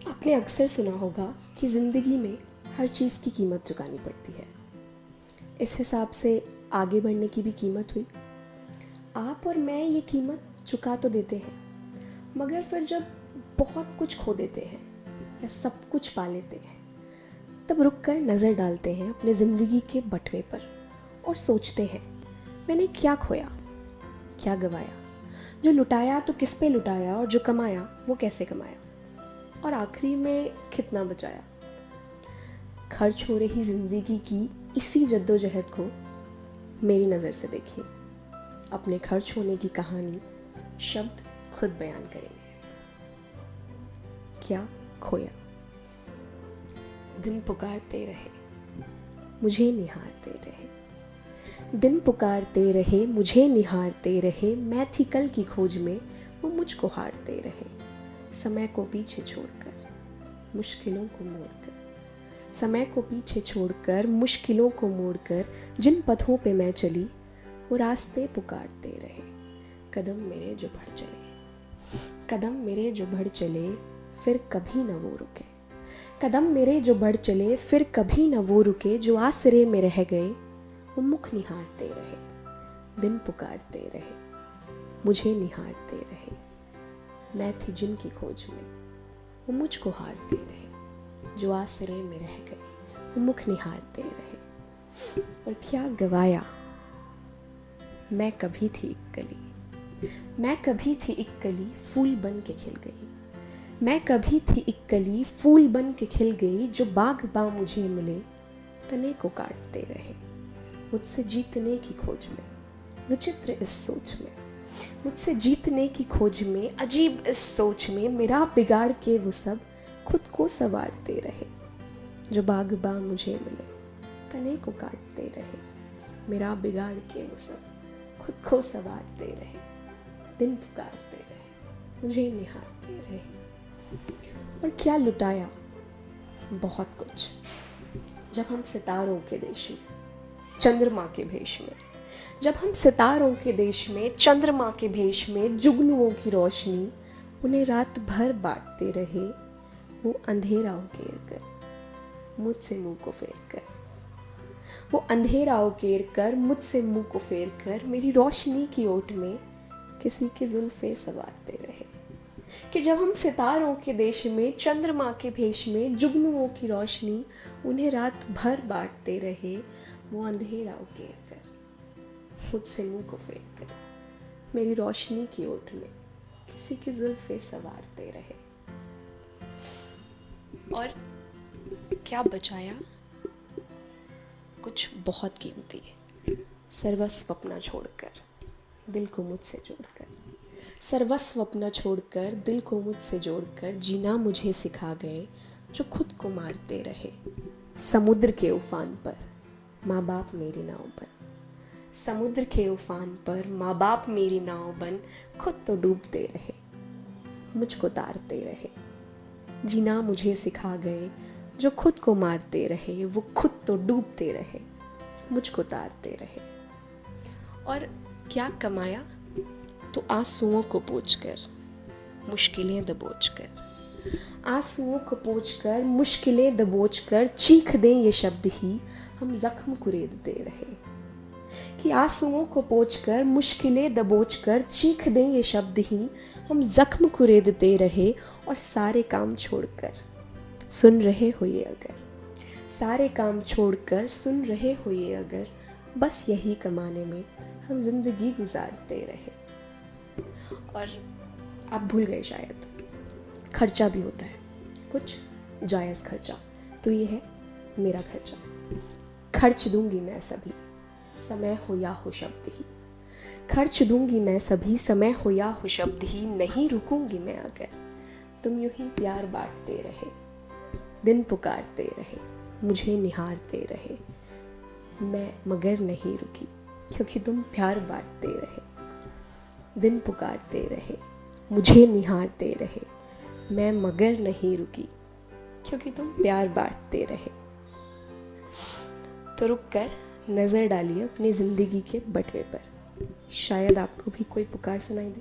आपने अक्सर सुना होगा कि ज़िंदगी में हर चीज़ की कीमत चुकानी पड़ती है। इस हिसाब से आगे बढ़ने की भी कीमत हुई। आप और मैं ये कीमत चुका तो देते हैं, मगर फिर जब बहुत कुछ खो देते हैं या सब कुछ पा लेते हैं, तब रुक कर नज़र डालते हैं अपने ज़िंदगी के बटवे पर और सोचते हैं, मैंने क्या खोया, क्या गंवाया, जो लुटाया तो किस पे लुटाया और जो कमाया वो कैसे कमाया, और आखिरी में कितना बचाया। खर्च हो रही ज़िंदगी की इसी जद्दोजहद को मेरी नज़र से देखिए। अपने खर्च होने की कहानी शब्द खुद बयान करेंगे। क्या खोया। दिन पुकारते रहे, मुझे निहारते रहे। दिन पुकारते रहे, मुझे निहारते रहे। मैं थी कल की खोज में, वो मुझको हारते रहे। समय को पीछे छोड़कर, मुश्किलों को मोड़कर, समय को पीछे छोड़कर, मुश्किलों को मोड़कर, जिन पथों पे मैं चली, वो रास्ते पुकारते रहे। कदम मेरे जो बढ़ चले, कदम मेरे जो बढ़ चले, फिर कभी न वो रुके। कदम मेरे जो बढ़ चले, फिर कभी न वो रुके। जो आसरे में रह गए, वो मुख निहारते रहे। दिन पुकारते रहे, मुझे निहारते रहे। मैं थी जिनकी खोज में, वो मुझको हारते रहे। जो आसरे में रह गए, वो मुख निहारते रहे। और क्या गवाया। मैं कभी थी एक कली, मैं कभी थी एक कली, फूल बन के खिल गई। मैं कभी थी एक कली, फूल बन के खिल गई। जो बाग़बां मुझे मिले, तने को काटते रहे। मुझसे जीतने की खोज में, विचित्र इस सोच में, मुझसे जीतने की खोज में, अजीब इस सोच में, मेरा बिगाड़ के वो सब खुद को संवारते रहे। जो बाग़बां मुझे मिले, तने को काटते रहे। मेरा बिगाड़ के वो सब खुद को संवारते रहे। दिन पुकारते रहे, मुझे निहारते रहे। और क्या लुटाया, बहुत कुछ। जब हम सितारों के देश में, चंद्रमा के भेष में, जब हम सितारों के देश में, चंद्रमा के भेष में, जुगनुओं की रोशनी उन्हें रात भर बांटते रहे। वो अंधेरा उकेर कर, मुझसे मुंह को फेर कर, वो अंधेरा उकेर कर, मुझसे मुंह को फेर कर, मेरी रोशनी की ओट में किसी की जुल्फे सवारते रहे। कि जब हम सितारों के देश में, चंद्रमा के भेष में, जुगनुओं की रोशनी उन्हें रात भर बांटते रहे। वो अंधेरा उकेर कर, मुझसे मुंह को फेर कर, मेरी रोशनी की ओट में किसी की जुल्फे सवारते रहे। और क्या बचाया, कुछ बहुत कीमती है। सर्वस्व अपना छोड़कर, दिल को मुझसे जोड़कर, सर्वस्व अपना छोड़कर, दिल को मुझसे जोड़कर, जीना मुझे सिखा गए जो खुद को मारते रहे। समुद्र के उफान पर माँ बाप मेरी नाव बन, समुद्र के उफान पर माँ बाप मेरी नाव बन, खुद तो डूबते रहे, मुझको तारते रहे। जीना मुझे सिखा गए जो खुद को मारते रहे, वो खुद तो डूबते रहे, मुझको तारते रहे। और क्या कमाया, तो आंसुओं को पोंछकर, मुश्किलें दबोचकर, आंसुओं को पोंछकर, मुश्किलें दबोचकर, चीख दें ये शब्द ही हम जख्म कुरेदते रहे। कि आंसुओं को पोंछकर, मुश्किलें दबोचकर, चीख दें ये शब्द ही हम जख्म कुरेदते रहे। और सारे काम छोड़कर सुन रहे हो ये अगर, सारे काम छोड़कर सुन रहे हो ये अगर, बस यही कमाने में हम जिंदगी गुजारते रहे। और आप भूल गए शायद, खर्चा भी होता है, कुछ जायज़ खर्चा। तो ये है मेरा खर्चा। खर्च दूंगी मैं सभी, समय हो या हो शब्द ही। खर्च दूंगी मैं सभी, समय हो या हो शब्द ही। नहीं रुकूंगी मैं अगर तुम यूं ही प्यार बांटते रहे। दिन पुकारते रहे, मुझे निहारते रहे। मैं मगर नहीं रुकी, क्योंकि तुम प्यार बांटते रहे। दिन पुकारते रहे, मुझे निहारते रहे। मैं मगर नहीं रुकी, क्योंकि तुम प्यार बांटते रहे। तो रुक कर नज़र डालिए अपनी ज़िंदगी के बटवे पर, शायद आपको भी कोई पुकार सुनाई दे।